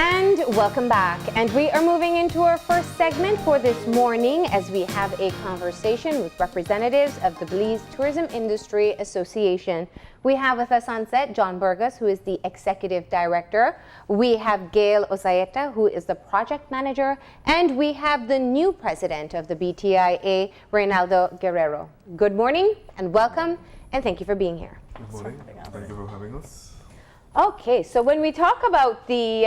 And welcome back. And we are moving into our first segment for this morning as we have a conversation with representatives of the Belize Tourism Industry Association. We have with us on set John Burgos, who is the Executive Director. We have Gayle Ozaeta, who is the Project Manager. And we have the new President of the BTIA, Raineldo Guerrero. Good morning and welcome, and thank you for being here. Good morning. Thank you for having us. Okay, so when we talk about the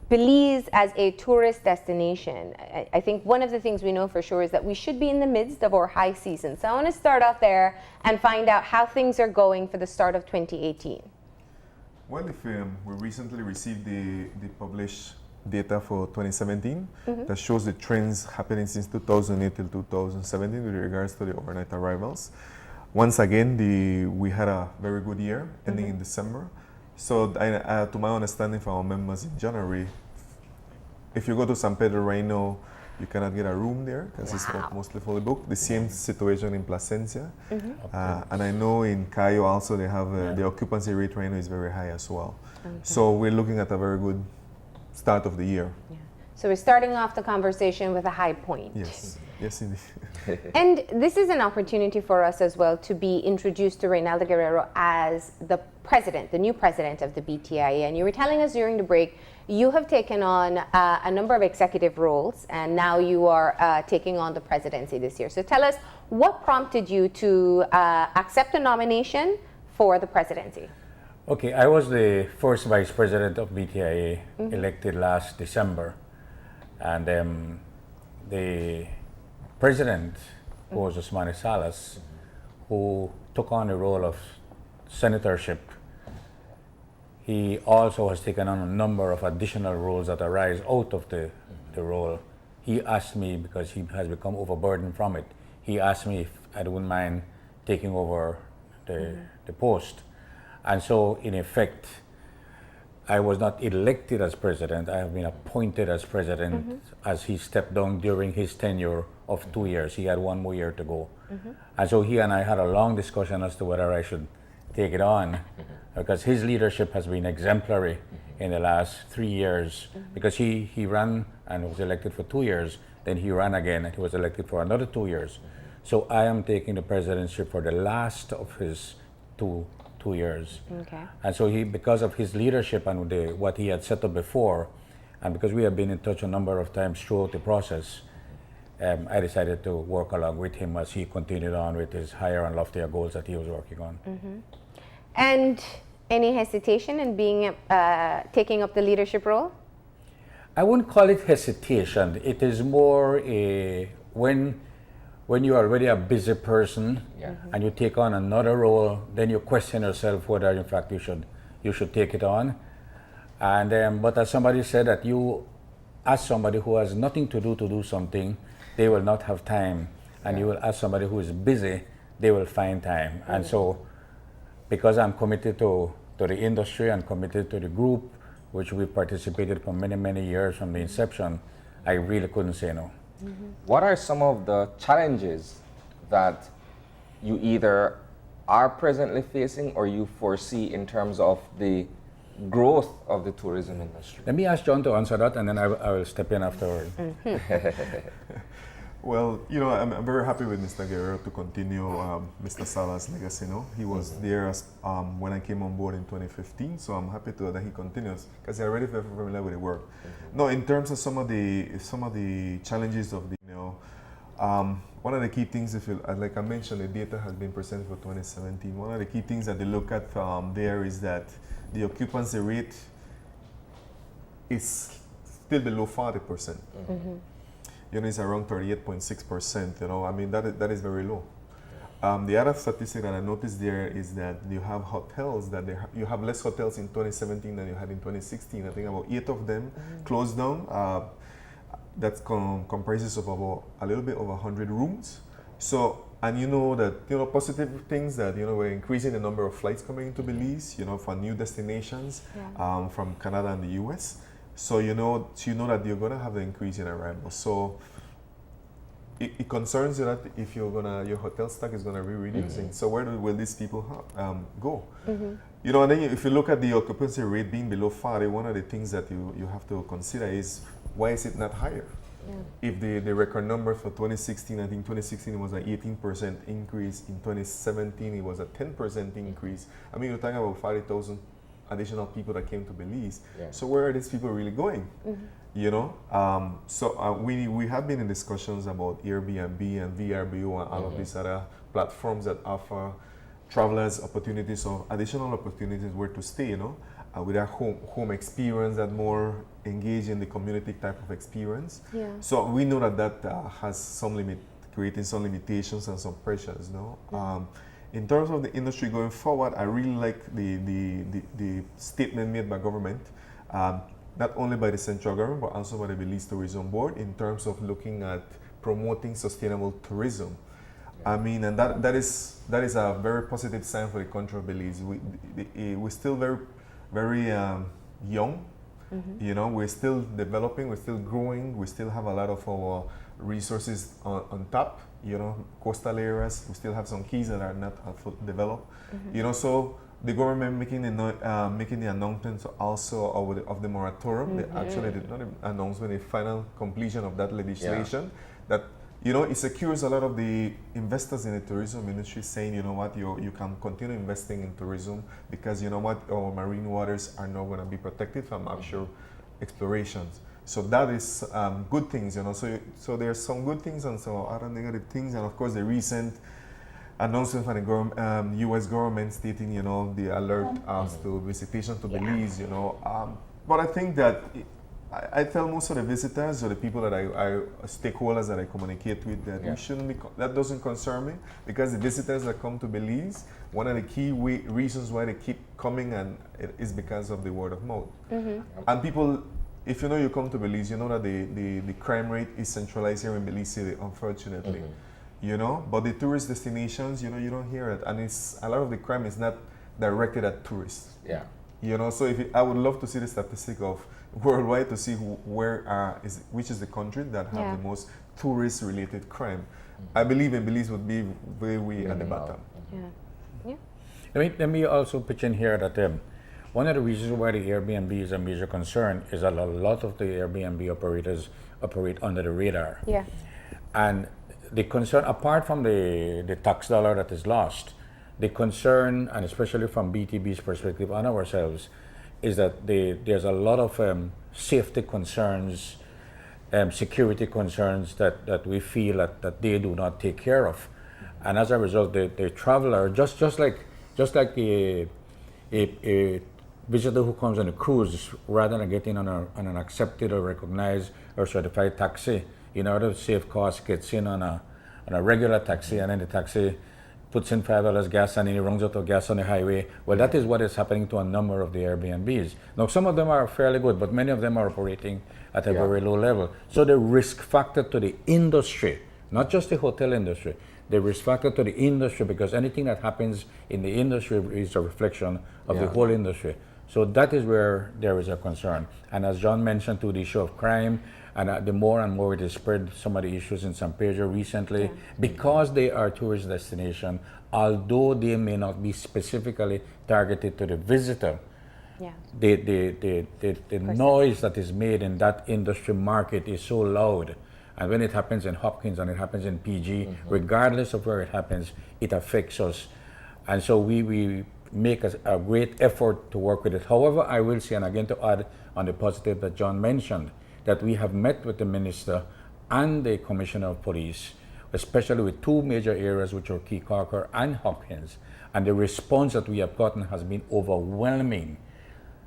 Belize as a tourist destination, I think one of the things we know for sure is that we should be in the midst of our high season. So I want to start off there and find out how things are going for the start of 2018. Well, if we recently received the published data for 2017 that shows the trends happening since 2008 till 2017 with regards to the overnight arrivals. Once again, we had a very good year ending in December. So to my understanding from our members in January, if you go to San Pedro right now, you cannot get a room there because it's mostly fully booked. The same situation in Placencia. And I know in Cayo also they have the occupancy rate right now is very high as well. So we're looking at a very good start of the year. Yeah. So we're starting off the conversation with a high point. Yes, yes indeed. And this is an opportunity for us as well to be introduced to Raineldo Guerrero as the president, the new president of the BTIA. And you were telling us during the break, you have taken on a number of executive roles, and now you are taking on the presidency this year. So tell us, what prompted you to accept the nomination for the presidency? Okay, I was the first vice president of BTIA, elected last December. And the president was Osmani Salas, who took on the role of senatorship. He also has taken on a number of additional roles that arise out of the role. He asked me, because he has become overburdened from it, he asked me if I wouldn't mind taking over the post. And so, in effect, I was not elected as president. I have been appointed as president as he stepped down during his tenure of 2 years. He had 1 more year to go. And so he and I had a long discussion as to whether I should take it on, because his leadership has been exemplary in the last 3 years, because he ran and was elected for 2 years, then he ran again and he was elected for another 2 years. So I am taking the presidency for the last of his two years. Okay. And so because of his leadership and what he had set up before, and because we have been in touch a number of times throughout the process, I decided to work along with him as he continued on with his higher and loftier goals that he was working on. And any hesitation in taking up the leadership role? I wouldn't call it hesitation. It is more when you're already a busy person and you take on another role, then you question yourself whether in fact you should take it on. And but as somebody said, that you ask somebody who has nothing to do something, they will not have time. And you will ask somebody who is busy, they will find time. And so, because I'm committed to the industry and committed to the group, which we participated for many, many years from the inception, I really couldn't say no. What are some of the challenges that you either are presently facing or you foresee in terms of the growth of the tourism industry? Let me ask John to answer that, and then I will step in afterward. Well, you know, I'm very happy with Mr. Guerrero to continue Mr. Sala's legacy. You know, he was there as, when I came on board in 2015, so I'm happy that he continues because he's already very familiar with the work. No, in terms of some of the challenges of the, one of the key things, like I mentioned, the data has been presented for 2017. One of the key things that they look at there is that the occupancy rate is still below 40%. You know, it's around 38.6%. You know, I mean, that is very low. The other statistic that I noticed there is that you have hotels you have less hotels in 2017 than you had in 2016. I think about 8 of them closed down. That comprises of about a little bit over 100 rooms. So, and you know that, you know, positive things that, you know, we're increasing the number of flights coming into Belize, you know, for new destinations from Canada and the US. So you know that you're going to have an increase in arrivals. So it concerns you that if your hotel stock is going to be reducing. So where will these people go? You know, and then if you look at the occupancy rate being below 40, one of the things that you have to consider is why is it not higher? Yeah. If the record number for 2016, I think 2016 was an 18% increase. In 2017, it was a 10% increase. I mean, you're talking about 40,000 additional people that came to Belize. Yeah. So where are these people really going? You know, we have been in discussions about Airbnb and VRBO and all of these other platforms that offer travelers opportunities or additional opportunities where to stay, you know, with a home experience that more engaged in the community type of experience. Yeah. So we know that has some creating some limitations and some pressures, you know. In terms of the industry going forward, I really like the statement made by government, not only by the central government, but also by the Belize Tourism Board in terms of looking at promoting sustainable tourism. I mean, and that is a very positive sign for the country of Belize. We're still very young. You know, we're still developing, we're still growing, we still have a lot of our resources on top. You know, coastal areas, we still have some keys that are not developed. You know, so the government making the announcement also of the moratorium. They actually did not announce the final completion of that legislation. That, you know, it secures a lot of the investors in the tourism industry, saying, you know what, you can continue investing in tourism because, you know what, our marine waters are not going to be protected from offshore explorations. So that is good things, you know. So there's some good things and some other negative things, and of course the recent announcement from the U.S. government stating, you know, the alert as to visitation to Belize, you know. But I think that I tell most of the visitors or the people that stakeholders that I communicate with that we shouldn't be, that doesn't concern me, because the visitors that come to Belize, one of the key reasons why they keep coming and it is because of the word of mouth. And people, if you know you come to Belize, you know that the crime rate is centralized here in Belize City, unfortunately. You know, but the tourist destinations, you know, you don't hear it, and it's a lot of the crime is not directed at tourists. Yeah. You know, so I would love to see the statistic of worldwide to see which is the country that have the most tourist-related crime. I believe in Belize would be way at the bottom. Let me also pitch in here that one of the reasons why the Airbnb is a major concern is that a lot of the Airbnb operators operate under the radar. Yeah. And the concern, apart from the tax dollar that is lost, the concern, and especially from BTB's perspective on ourselves, is that there's a lot of safety concerns, security concerns that we feel that they do not take care of. And as a result, the traveler, just like a visitor who comes on a cruise, rather than getting on an accepted or recognized or certified taxi, in order to save costs, gets in on a regular taxi, and then the taxi puts in $5 gas and he runs out of gas on the highway. Well, that is what is happening to a number of the Airbnbs. Now, some of them are fairly good, but many of them are operating at a very low level. So the risk factor to the industry, not just the hotel industry, the risk factor to the industry, because anything that happens in the industry is a reflection of the whole industry. So that is where there is a concern. And as John mentioned, to the issue of crime, and the more and more it is spread, some of the issues in San Pedro recently, because they are tourist destination, although they may not be specifically targeted to the visitor, the noise that is made in that industry market is so loud. And when it happens in Hopkins and it happens in PG, regardless of where it happens, it affects us. And so we make a great effort to work with it. However, I will say, and again to add on the positive that John mentioned, that we have met with the Minister and the Commissioner of Police, especially with two major areas, which are Key Corker and Hopkins. And the response that we have gotten has been overwhelming.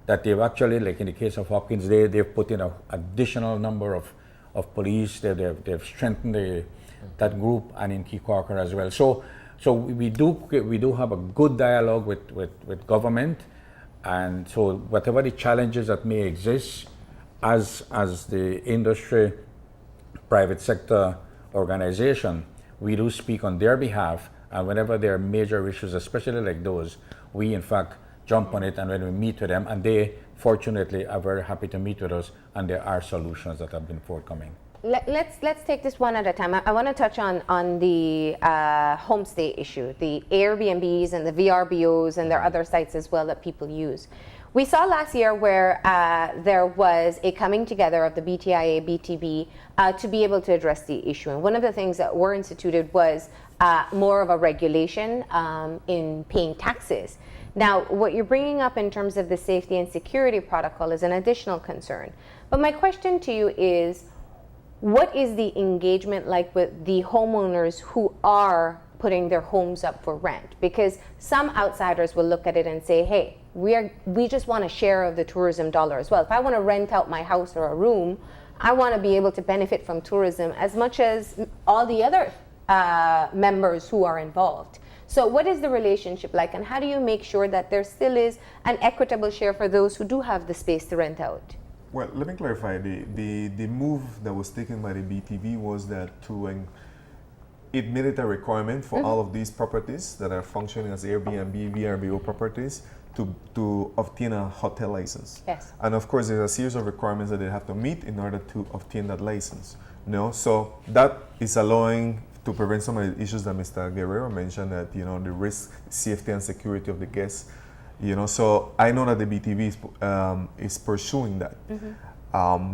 That they've actually, like in the case of Hopkins, they've put in an additional number of police. They've strengthened that group, and in Key Corker as well. So we do have a good dialogue with government, and so whatever the challenges that may exist, as the industry, private sector organization, we do speak on their behalf, and whenever there are major issues, especially like those, we in fact jump on it, and when we meet with them, and they fortunately are very happy to meet with us, and there are solutions that have been forthcoming. let's take this one at a time. I want to touch on the homestay issue, the Airbnbs and the VRBOs, and there are other sites as well that people use. We saw last year where there was a coming together of the BTIA, BTB to be able to address the issue. And one of the things that were instituted was more of a regulation in paying taxes. Now, what you're bringing up in terms of the safety and security protocol is an additional concern. But my question to you is, what is the engagement like with the homeowners who are putting their homes up for rent? Because some outsiders will look at it and say, hey, we just want a share of the tourism dollar as well. If I want to rent out my house or a room, I want to be able to benefit from tourism as much as all the other members who are involved. So what is the relationship like, and how do you make sure that there still is an equitable share for those who do have the space to rent out? Well, let me clarify. The move that was taken by the BTV was that it made it a requirement for all of these properties that are functioning as Airbnb, VRBO properties to obtain a hotel license. Yes. And of course, there's a series of requirements that they have to meet in order to obtain that license. So that is allowing to prevent some of the issues that Mr. Guerrero mentioned, that the risk, safety, and security of the guests. So I know that the BTV is pursuing that.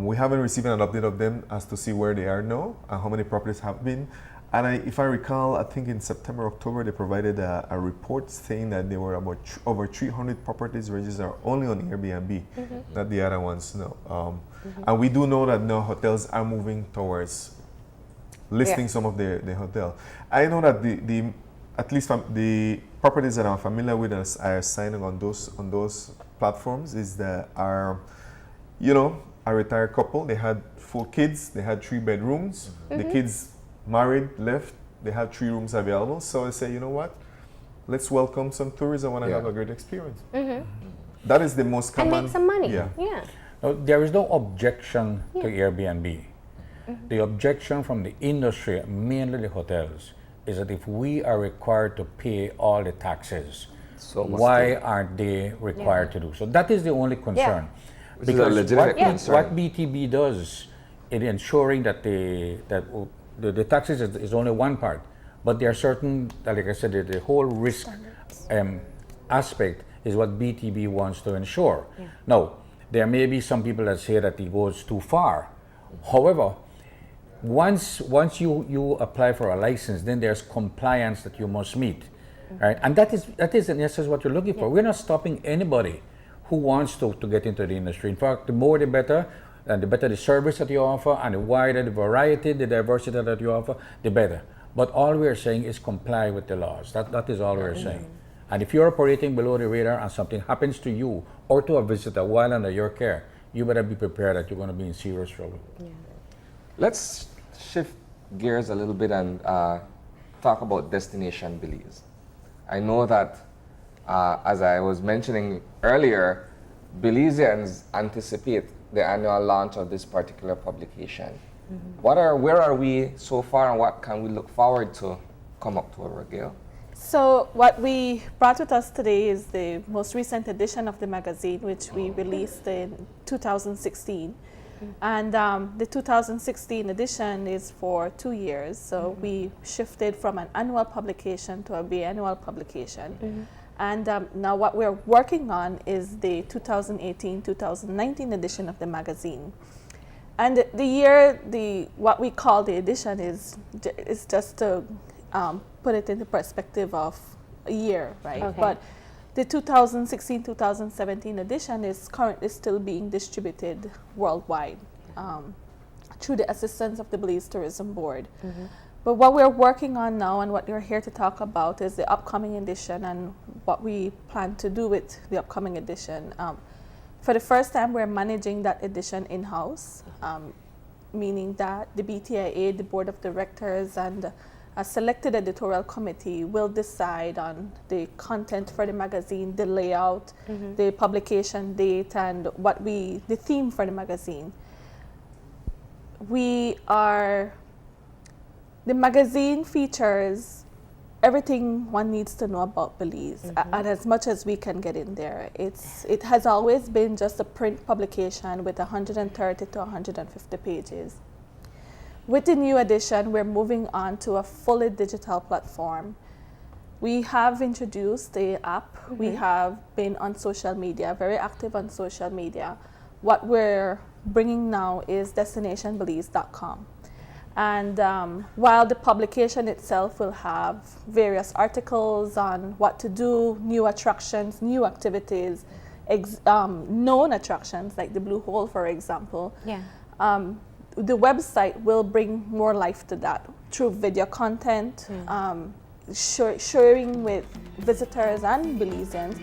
We haven't received an update of them as to see where they are now and how many properties have been. And if I recall, I think in September, October, they provided a report saying that there were about over 300 properties registered only on Airbnb, not the other ones. No. And we do know that now hotels are moving towards listing some of the hotel. I know that at least the properties that I'm familiar with and are signing on those platforms is that are, a retired couple. They had 4 kids. They had 3 bedrooms. The kids married, left. They had 3 rooms available. So I say, you know what? Let's welcome some tourists that want to have a great experience. That is the most common. And make some money. Yeah. No, there is no objection to Airbnb. The objection from the industry, mainly the hotels, is that if we are required to pay all the taxes, why aren't they required to do so? That is the only concern. Which is a legitimate concern. What BTB does in ensuring that the taxes is only one part, but there are certain, like I said, the whole risk aspect is what BTB wants to ensure. Now, there may be some people that say that it goes too far. However, once you apply for a license, then there's compliance that you must meet, right? And that is in essence what you're looking for. We're not stopping anybody who wants to get into the industry. In fact, the more the better, and the better the service that you offer, and the wider the variety, the diversity that you offer, the better. But all we're saying is comply with the laws. That is all we're saying. And if you're operating below the radar and something happens to you or to a visitor while under your care, you better be prepared that you're going to be in serious trouble. Let's shift gears a little bit and talk about Destination Belize. I know that, as I was mentioning earlier, Belizeans anticipate the annual launch of this particular publication. Where are we so far, and what can we look forward to come October, Gayle? So what we brought with us today is the most recent edition of the magazine, which we released in 2016. And the 2016 edition is for 2 years. So we shifted from an annual publication to a biannual publication. And now what we're working on is the 2018-2019 edition of the magazine. And what we call the edition is just to put it into perspective of a year, right? Okay. But the 2016-2017 edition is currently still being distributed worldwide through the assistance of the Belize Tourism Board. But what we're working on now and what we're here to talk about is the upcoming edition and what we plan to do with the upcoming edition. For the first time, we're managing that edition in-house, meaning that the BTIA, the Board of Directors, and a selected editorial committee will decide on the content for the magazine, the layout, the publication date, and the theme for the magazine. The magazine features everything one needs to know about Belize, and as much as we can get in there. It has always been just a print publication with 130 to 150 pages. with the new edition, we're moving on to a fully digital platform. We have introduced the app. We have been on social media, very active on social media. What we're bringing now is destinationbelize.com. And while the publication itself will have various articles on what to do, new attractions, new activities, known attractions like the Blue Hole, for example, the website will bring more life to that through video content, sharing with visitors and Belizeans,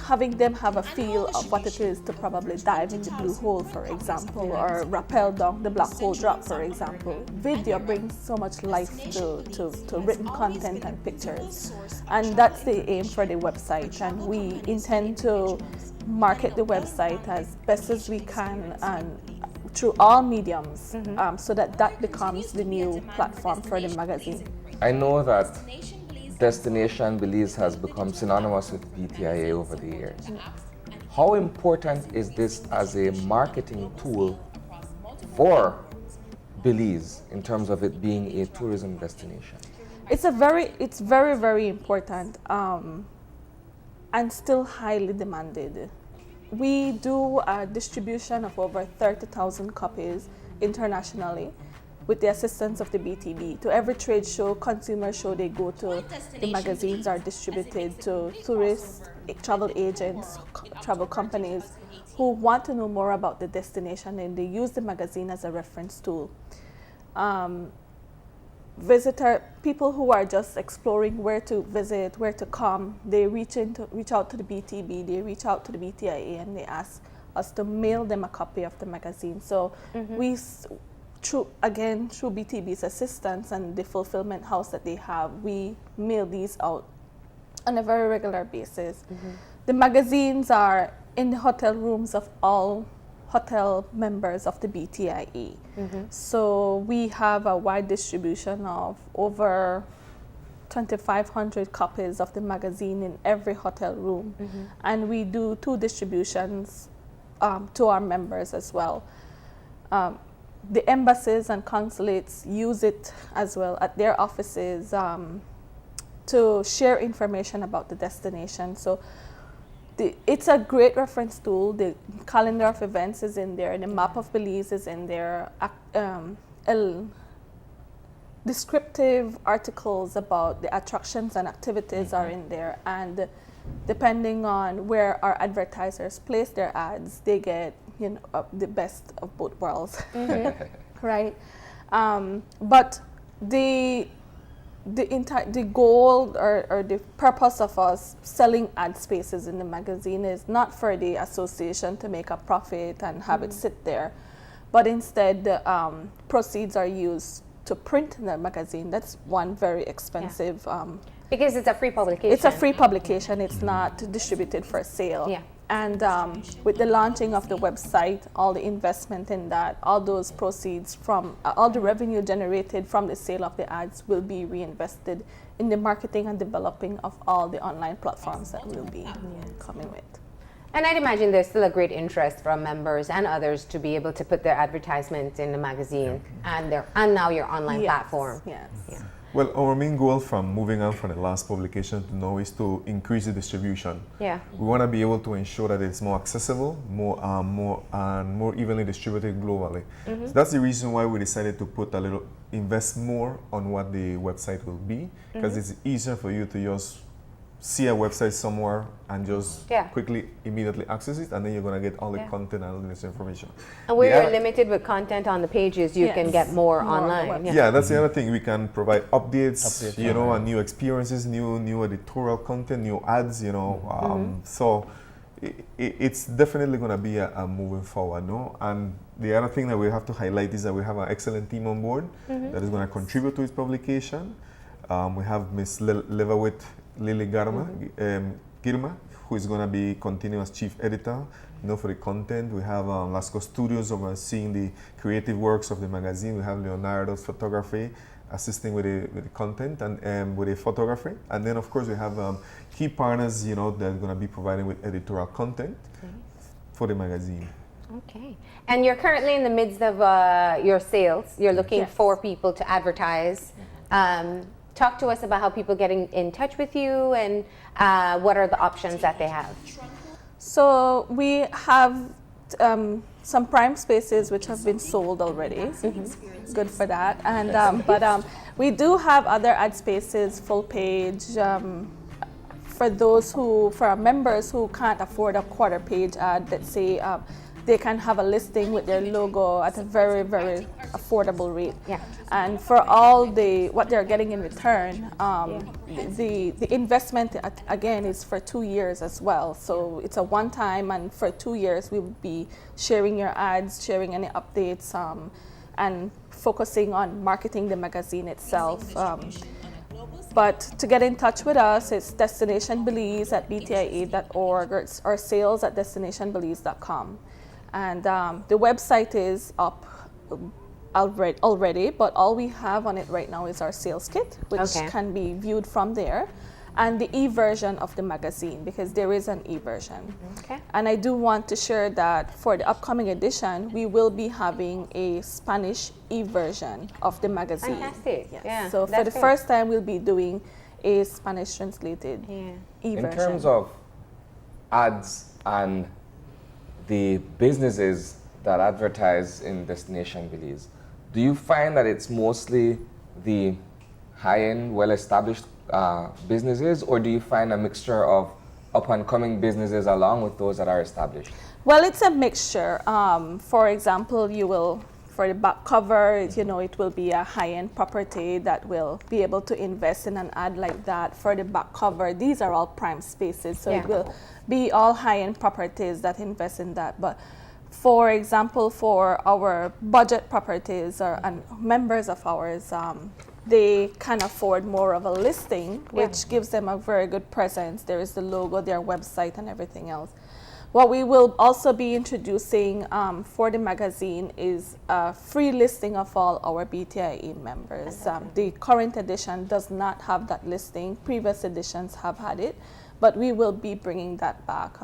having them have a feel of what it is to probably dive in the Blue Hole, for example, or rappel down the Black Hole Drop, for example. Video brings so much life to written content and pictures. And that's the aim for the website. And we intend to market the website as best as we can and through all mediums, so that becomes the new platform for the magazine. I know that Destination Belize has become synonymous with BTIA over the years. How important is this as a marketing tool for Belize in terms of it being a tourism destination? It's very, very important and still highly demanded. We do a distribution of over 30,000 copies internationally with the assistance of the BTB. To every trade show, consumer show they go to, the magazines are distributed to tourists, travel agents, travel companies who want to know more about the destination, and they use the magazine as a reference tool. People who are just exploring where to visit, where to come, they reach out to the BTB, they reach out to the BTIA, and they ask us to mail them a copy of the magazine. So through BTB's assistance and the fulfillment house that they have, we mail these out on a very regular basis. The magazines are in the hotel rooms of all hotel members of the BTIA. So we have a wide distribution of over 2,500 copies of the magazine in every hotel room. And we do 2 distributions to our members as well. The embassies and consulates use it as well at their offices to share information about the destination. So it's a great reference tool. The calendar of events is in there. The map of Belize is in there. Descriptive articles about the attractions and activities are in there. And depending on where our advertisers place their ads, they get the best of both worlds, right? But the goal or the purpose of us selling ad spaces in the magazine is not for the association to make a profit and have it sit there, but instead the proceeds are used to print the magazine. That's one very expensive. Because it's a free publication. It's a free publication. It's not distributed for sale. Yeah. And with the launching of the website, all the investment in that, all those proceeds from all the revenue generated from the sale of the ads will be reinvested in the marketing and developing of all the online platforms that we'll be coming with. And I'd imagine there's still a great interest from members and others to be able to put their advertisements in the magazine and now your online platform. Yes. Yeah. Well, our main goal from moving on from the last publication to now is to increase the distribution. Yeah. We want to be able to ensure that it's more accessible, more evenly distributed globally. So that's the reason why we decided to invest more on what the website will be, because it's easier for you to just see a website somewhere and just quickly, immediately access it, and then you're going to get all the content and all this information. And where you're limited with content on the pages, you can get more online. Yeah, that's the other thing. We can provide updates, and new experiences, new editorial content, new ads, So it's definitely going to be a moving forward, no? And the other thing that we have to highlight is that we have an excellent team on board that is going to contribute to its publication. We have Ms. Lily Girma, who is going to be continuous chief editor, for the content. We have Lasco Studios overseeing the creative works of the magazine. We have Leonardo's photography assisting with the content and with the photography. And then, of course, we have key partners, that are going to be providing with editorial content for the magazine. Okay. And you're currently in the midst of your sales. You're looking Yes. for people to advertise. Talk to us about how people get in touch with you and what are the options that they have. So we have some prime spaces which have been sold already. Good for that. And but we do have other ad spaces, full page. For our members who can't afford a quarter page ad, let's say they can have a listing with their logo at a very, very affordable rate. Yeah. And for all what they're getting in return, the investment again is for 2 years as well. So it's a one-time, and for 2 years we will be sharing your ads, sharing any updates, and focusing on marketing the magazine itself. But to get in touch with us, it's destinationbelize@btia.org or sales@destinationbelize.com. And the website is up already, but all we have on it right now is our sales kit, which can be viewed from there, and the e-version of the magazine, because there is an e-version. Okay. And I do want to share that for the upcoming edition, we will be having a Spanish e-version of the magazine. Fantastic. Yes. Yeah. So for that's the great. first time, we'll be doing a Spanish translated e-version. In terms of ads and the businesses that advertise in Destination Belize, do you find that it's mostly the high-end, well-established businesses, or do you find a mixture of up-and-coming businesses along with those that are established? Well, it's a mixture. For example, for the back cover, it will be a high-end property that will be able to invest in an ad like that. For the back cover, these are all prime spaces, so it will be all high-end properties that invest in that. But for example, for our budget properties and members of ours, they can afford more of a listing, which gives them a very good presence. There is the logo, their website, and everything else. What we will also be introducing for the magazine is a free listing of all our BTIA members. The current edition does not have that listing. Previous editions have had it, but we will be bringing that back.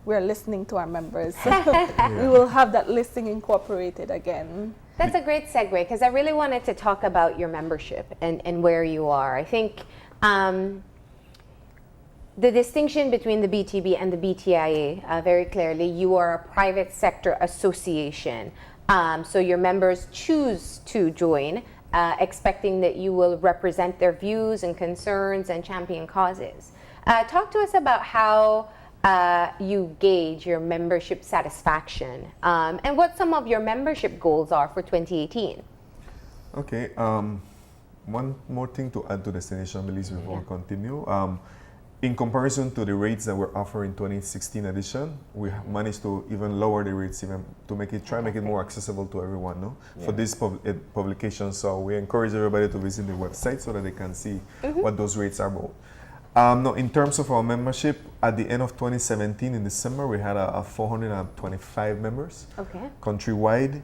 We're listening to our members. We will have that listing incorporated again. That's a great segue, because I really wanted to talk about your membership and where you are. I think the distinction between the BTB and the BTIA, very clearly, you are a private sector association. So your members choose to join, expecting that you will represent their views and concerns and champion causes. Talk to us about how you gauge your membership satisfaction and what some of your membership goals are for 2018. Okay. One more thing to add to Destination Belize before we continue. In comparison to the rates that we're offering 2016 edition, we managed to even lower the rates, even to make it more accessible to everyone, no? For this publication. So we encourage everybody to visit the website so that they can see what those rates are about. No, in terms of our membership, at the end of 2017 in December, we had 425 members countrywide.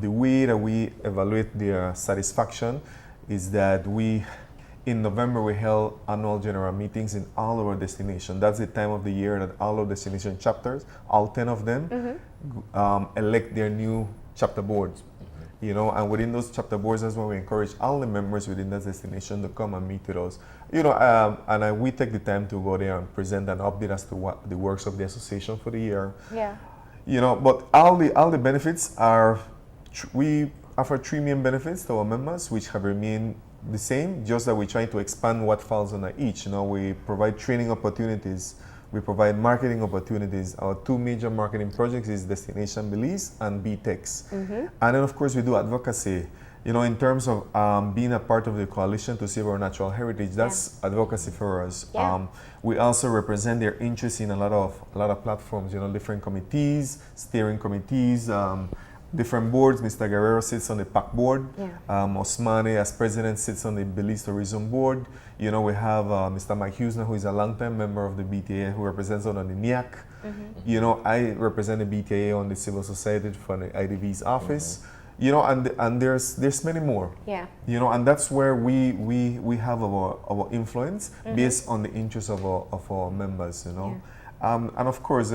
The way that we evaluate their satisfaction is that in November, we held annual general meetings in all of our destinations. That's the time of the year that all of destination chapters, all 10 of them, elect their new chapter boards. And within those chapter boards, that's when we encourage all the members within that destination to come and meet with us. We take the time to go there and present an update as to what the works of the association for the year. But all the benefits are, we offer 3 main benefits to our members, which have remained the same, just that we're trying to expand what falls under each. We provide training opportunities, we provide marketing opportunities. Our 2 major marketing projects is Destination Belize and BTEX. And then of course we do advocacy. In terms of being a part of the coalition to save our natural heritage, that's advocacy for us. We also represent their interests in a lot of platforms. Different committees, steering committees, different boards. Mr. Guerrero sits on the PAC board. Osmane, as president, sits on the Belize Tourism board. We have Mr. Mike Hughesner, who is a longtime member of the BTIA, who represents on the NIAC. I represent the BTIA on the Civil Society for the IDV's office. And there's many more. And that's where we have our influence based on the interests of our members. And of course,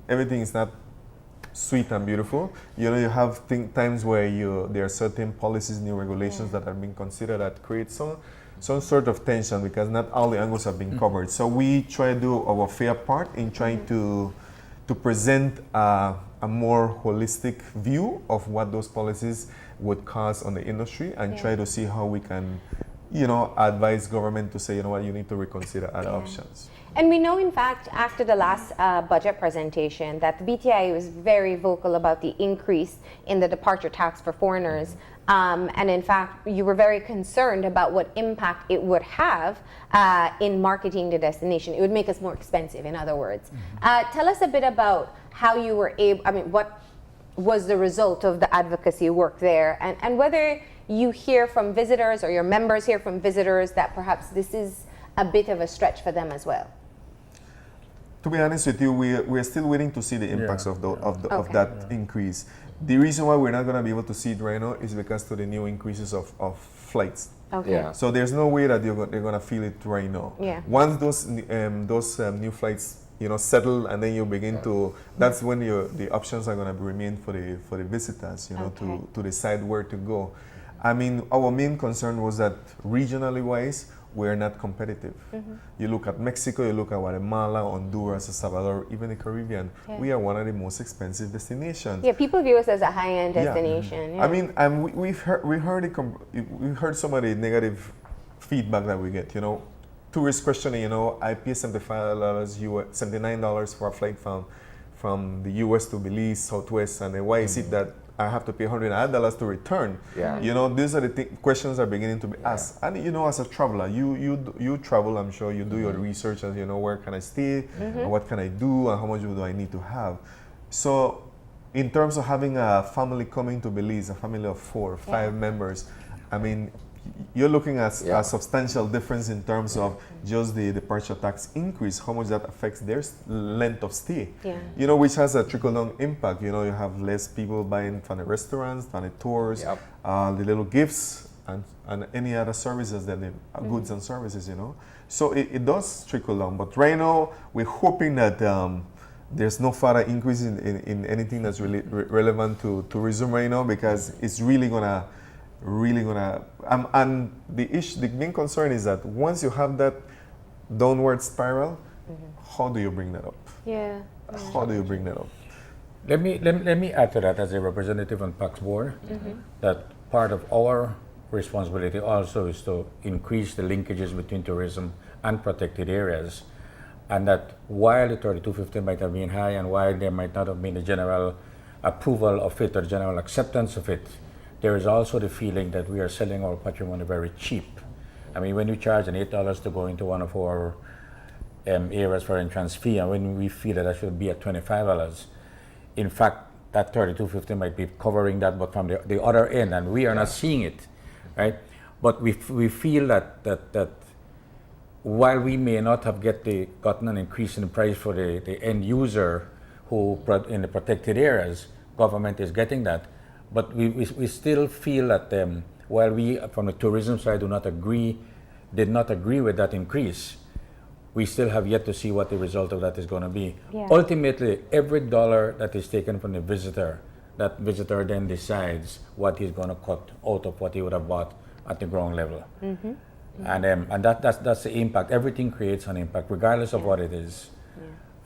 everything is not sweet and beautiful. You know, you have times where there are certain policies, new regulations that are being considered that create some sort of tension because not all the angles have been covered. So we try to do our fair part in trying to present a more holistic view of what those policies would cause on the industry and try to see how we can, you know, advise government to say, you know what, you need to reconsider other options. And we know, in fact, after the last budget presentation, that the BTIA was very vocal about the increase in the departure tax for foreigners. And in fact, you were very concerned about what impact it would have in marketing the destination. It would make us more expensive, in other words. Tell us a bit about how you were able, I mean, what was the result of the advocacy work there, and whether you hear from visitors or your members hear from visitors that perhaps this is a bit of a stretch for them as well. To be honest with you, we're still waiting to see the impacts of that increase. The reason why we're not going to be able to see it right now is because of the new increases of flights. Okay. Yeah. So there's no way that they're going to feel it right now. Yeah. Once those new flights, you know, settle, and then you begin to, that's when the options are going to remain for the visitors, you know, to decide where to go. I mean, our main concern was that regionally wise, we're not competitive. You look at Mexico, you look at Guatemala, Honduras, El Salvador, even the Caribbean. We are one of the most expensive destinations. Yeah, people view us as a high-end destination. Yeah. I mean, we've heard some of the negative feedback that we get. You know, tourists questioning. You know, I pay $79 for a flight from the U.S. to Belize, Southwest, and then why is it that I have to pay $100 to return? Yeah. You know, these are the questions are beginning to be asked. And you know, as a traveler, you travel. I'm sure you do your research, and you know, where can I stay, and what can I do, and how much do I need to have. So, in terms of having a family coming to Belize, a family of 4 or 5 members, I mean, you're looking at a substantial difference in terms of just the departure tax increase, how much that affects their length of stay. Yeah. You know, which has a trickle-down impact. You know, you have less people buying from the restaurants, from the tours, the little gifts, and any other services that they, goods and services, you know. So it does trickle down. But right now, we're hoping that there's no further increase in anything that's really relevant to tourism right now, because it's really gonna and the main concern is that once you have that downward spiral, how do you bring that up? Yeah. How do you bring that up? Let me add to that as a representative on PAC's board, that part of our responsibility also is to increase the linkages between tourism and protected areas, and that while the 3250 might have been high and while there might not have been a general approval of it or general acceptance of it, there is also the feeling that we are selling our patrimony very cheap. I mean, when you charge an $8 to go into one of our areas for entrance fee, and when we feel that that should be at $25, in fact, that 3250 might be covering that, but from the other end, and we are not seeing it, right? But we feel that while we may not have gotten an increase in the price for the end user who in the protected areas, government is getting that. But we still feel that while we, from the tourism side, did not agree with that increase, we still have yet to see what the result of that is going to be. Yeah. Ultimately, every dollar that is taken from the visitor, that visitor then decides what he's going to cut out of what he would have bought at the ground level. And that's the impact. Everything creates an impact, regardless of what it is.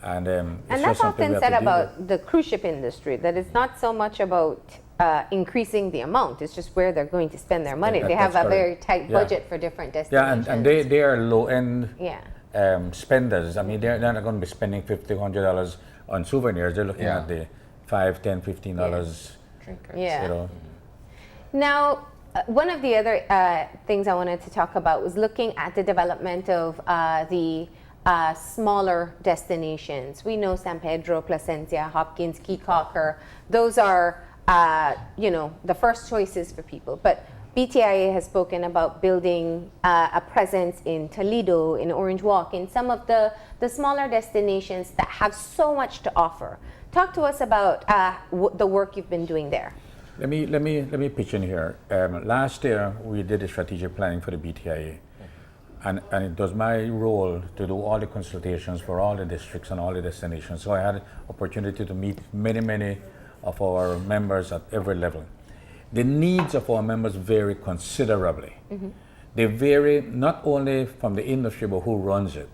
And that's often said about the cruise ship industry, that it's not so much about increasing the amount, it's just where they're going to spend their money. They have a very tight budget for different destinations. Yeah, and they are low-end spenders. I mean, they're not going to be spending $50, $100 on souvenirs. They're looking at the $5, $10, $15 Trinkets. Yeah. You know. Now, one of the other things I wanted to talk about was looking at the development of the smaller destinations. We know San Pedro, Placencia, Hopkins, Key Cocker. Those are, the first choices for people. But BTIA has spoken about building a presence in Toledo, in Orange Walk, in some of the smaller destinations that have so much to offer. Talk to us about the work you've been doing there. Let me pitch in here. Last year, we did a strategic planning for the BTIA. And it was my role to do all the consultations for all the districts and all the destinations. So I had opportunity to meet many of our members at every level. The needs of our members vary considerably. They vary not only from the industry, but who runs it.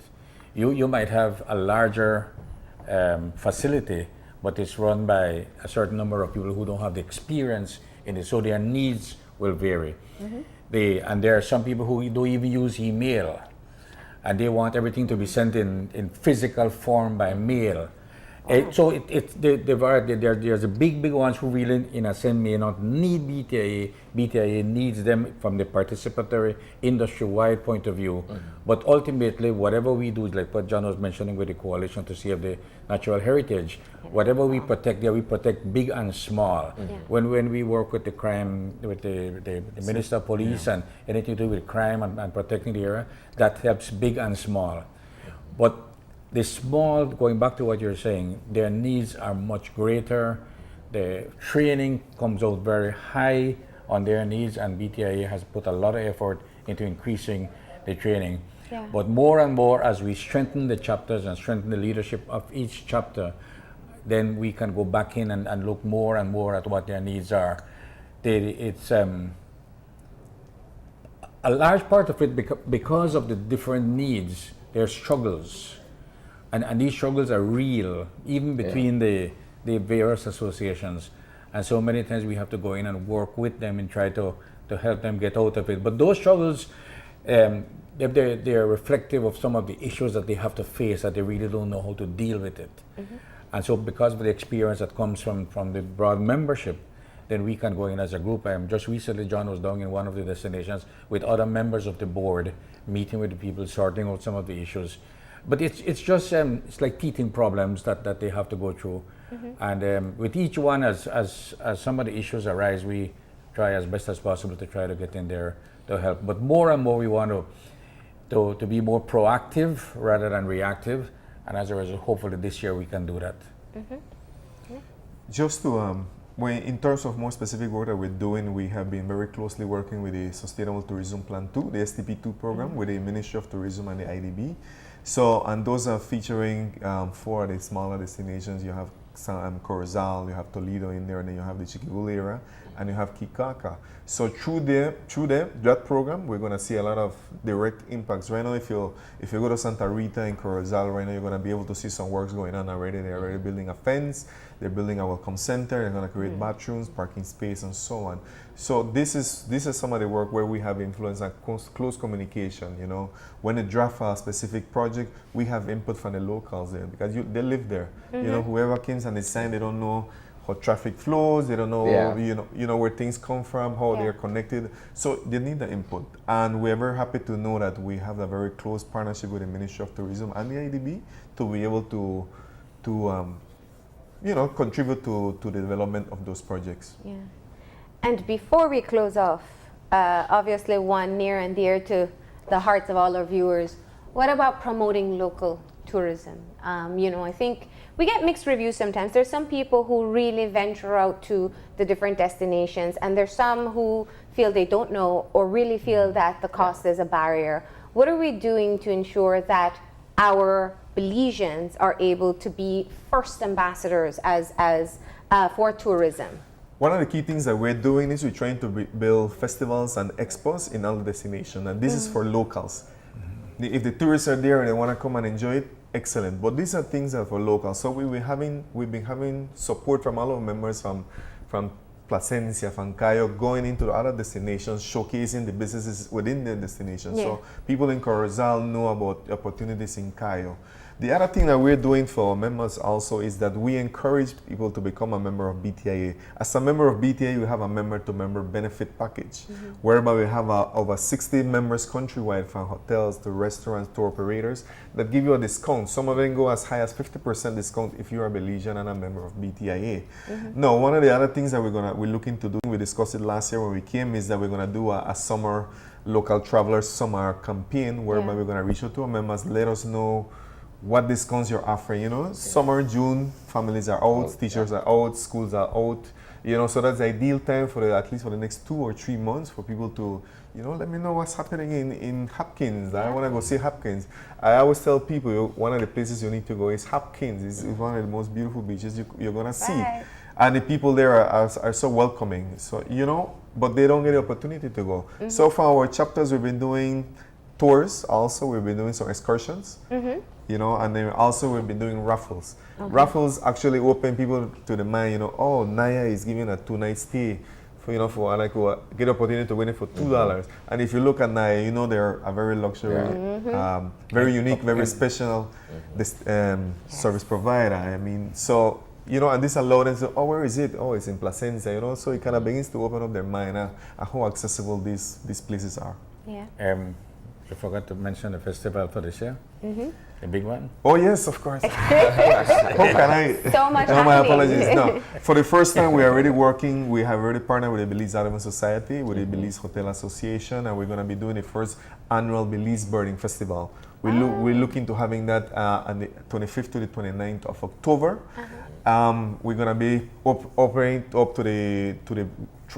You might have a larger facility, but it's run by a certain number of people who don't have the experience in it, so their needs will vary. And there are some people who don't even use email, and they want everything to be sent in physical form by mail. So there's a big ones who really, in a sense, may not need BTIA. BTIA needs them from the participatory, industry-wide point of view. But ultimately, whatever we do, is like what John was mentioning with the Coalition to Save the Natural Heritage, whatever we protect there, we protect big and small. When we work with the crime, with the Minister of Police and anything to do with crime and protecting the area, that helps big and small. But the small, going back to what you're saying, their needs are much greater. The training comes out very high on their needs, and BTIA has put a lot of effort into increasing the training. But more and more, as we strengthen the chapters and strengthen the leadership of each chapter, then we can go back in and look more and more at what their needs are. It's a large part of it, because of the different needs, there are struggles. And these struggles are real, even between the various associations. And so many times we have to go in and work with them and try to help them get out of it. But those struggles, they're reflective of some of the issues that they have to face, that they really don't know how to deal with it. And so because of the experience that comes from the broad membership, then we can go in as a group. Just recently, John was down in one of the destinations with other members of the board, meeting with the people, sorting out some of the issues. But it's just it's like teething problems that they have to go through, and with each one, as some of the issues arise, we try as best as possible to try to get in there to help. But more and more, we want to be more proactive rather than reactive, and as a result, hopefully this year we can do that. Just to in terms of more specific work that we're doing, we have been very closely working with the Sustainable Tourism Plan 2, the STP2 program, with the Ministry of Tourism and the IDB. So, and those are featuring 4 of the smaller destinations. You have Corozal, you have Toledo in there, and then you have the Chiquibula area, and you have Kikaka. So through that program, we're going to see a lot of direct impacts. Right now, if you go to Santa Rita and Corozal, right now you're going to be able to see some works going on already. They're already building a fence, they're building a welcome center, they're going to create bathrooms, parking space, and so on. So this is some of the work where we have influence and close communication. You know, when they draft a specific project, we have input from the locals there because they live there. You know, whoever comes and they sign, they don't know how traffic flows, they don't know you know where things come from, how they're connected. So they need the input, and we're very happy to know that we have a very close partnership with the Ministry of Tourism and the IDB to be able to you know, contribute to the development of those projects. Yeah. And before we close off, obviously one near and dear to the hearts of all our viewers, what about promoting local tourism? You know, I think we get mixed reviews sometimes. There's some people who really venture out to the different destinations, and there's some who feel they don't know or really feel that the cost is a barrier. What are we doing to ensure that our Belizeans are able to be first ambassadors for tourism? One of the key things that we're doing is we're trying to build festivals and expos in all the destinations, and this is for locals. If the tourists are there and they want to come and enjoy it, excellent. But these are things that are for locals. So we've been having support from all our members from Placencia, from Cayo, going into the other destinations, showcasing the businesses within the destination. So people in Corozal know about opportunities in Cayo. The other thing that we're doing for our members also is that we encourage people to become a member of BTIA. As a member of BTIA, we have a member-to-member benefit package, whereby we have over 60 members countrywide, from hotels to restaurants to operators, that give you a discount. Some of them go as high as 50% discount if you're a Belizean and a member of BTIA. Now, one of the other things that we're looking to do, we discussed it last year when we came, is that we're going to do a summer local travelers summer campaign, whereby we're going to reach out to our members, let us know what discounts you're offering. You know, summer, June, families are out, teachers are out, schools are out, you know, so that's the ideal time for at least for the next 2 or 3 months for people to, you know, let me know what's happening in Hopkins. I want to go see Hopkins. I always tell people one of the places you need to go is Hopkins. It's one of the most beautiful beaches you're going to see. And the people there are so welcoming. So, you know, but they don't get the opportunity to go. So for our chapters, we've been doing tours also. We've been doing some excursions, you know, and then also we've been doing raffles. Raffles actually open people to the mind, you know, oh, Naya is giving a 2-night stay. For, you know, for like get the opportunity to win it for $2. And if you look at Naya, you know they're a very luxury, very unique, very special service provider. I mean, so, you know, and this allowed them to say, oh, where is it? Oh, it's in Placencia, you know, so it kind of begins to open up their mind at how accessible these places are. Yeah. You forgot to mention the festival for this year, the big one. Oh yes, of course. How can I? So much No, my happening. apologies. No, for the first time, we are already working. We have already partnered with the Belize Audubon Society, with the Belize Hotel Association, and we're going to be doing the first annual Belize Birding Festival. We're looking to having that on the 25th to the 29th of October. We're going to be operating up to the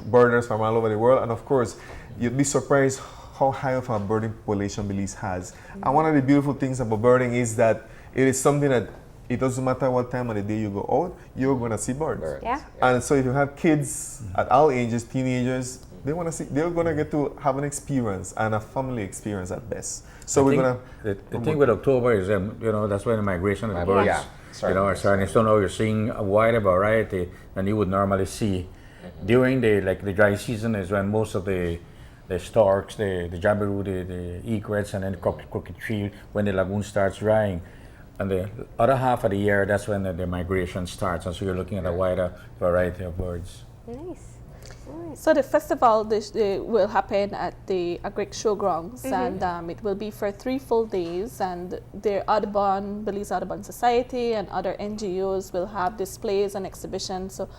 birders from all over the world, and of course, you'd be surprised how high of a birding population Belize has. And one of the beautiful things about birding is that it is something that it doesn't matter what time of the day you go out, you're going to see birds. Yeah. And so if you have kids at all ages, teenagers, they want to see, they're going to get to have an experience and a family experience at best. So we're going to. The thing with October is, you know, that's when the migration of the birds, you know, are starting. So now you're seeing a wider variety than you would normally see. During the dry season is when most of the storks, the jabiru, the egrets, and then the cockatoo, when the lagoon starts drying. And the other half of the year, that's when the migration starts. And so you're looking at a wider variety of birds. Nice. So the festival will happen at the Agric Showgrounds, and it will be for 3 full days. And the Belize Audubon Society and other NGOs will have displays and exhibitions. So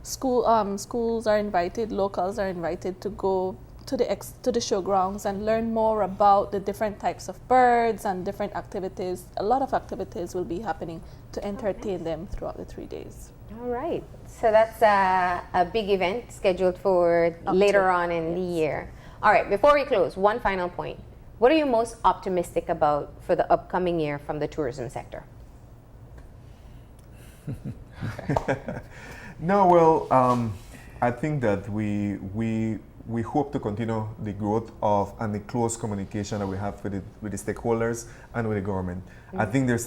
schools are invited, locals are invited to go to the showgrounds and learn more about the different types of birds and different activities. A lot of activities will be happening to entertain them throughout the 3 days. All right. So that's a big event scheduled for later on in the year. All right. Before we close, one final point. What are you most optimistic about for the upcoming year from the tourism sector? No, well, I think that we hope to continue the growth of and the close communication that we have with the stakeholders and with the government. I think there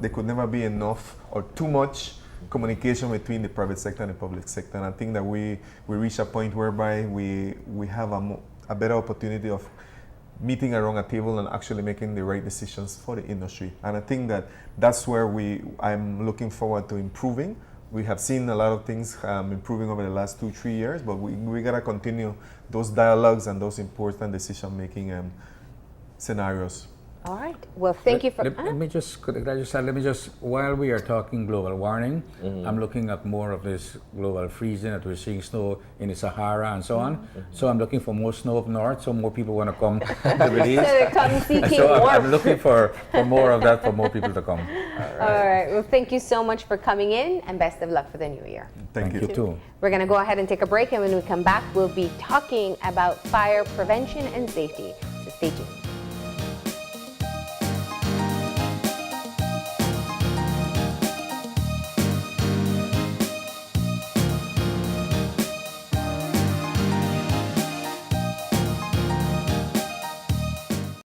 could never be enough or too much communication between the private sector and the public sector. And I think that we reach a point whereby we have a better opportunity of meeting around a table and actually making the right decisions for the industry. And I think that that's where I'm looking forward to improving. We have seen a lot of things improving over the last 2-3 years, but we gotta continue those dialogues and those important decision-making scenarios. All right. Well, thank you for. Let me just while we are talking global warming, I'm looking at more of this global freezing that we're seeing snow in the Sahara and so on. So I'm looking for more snow up north, so more people want to come to Belize. So they come seeking So warmth. I'm looking for more of that, for more people to come. All right. Well, thank you so much for coming in, and best of luck for the new year. Thank you. too. We're going to go ahead and take a break, and when we come back, we'll be talking about fire prevention and safety. So stay tuned.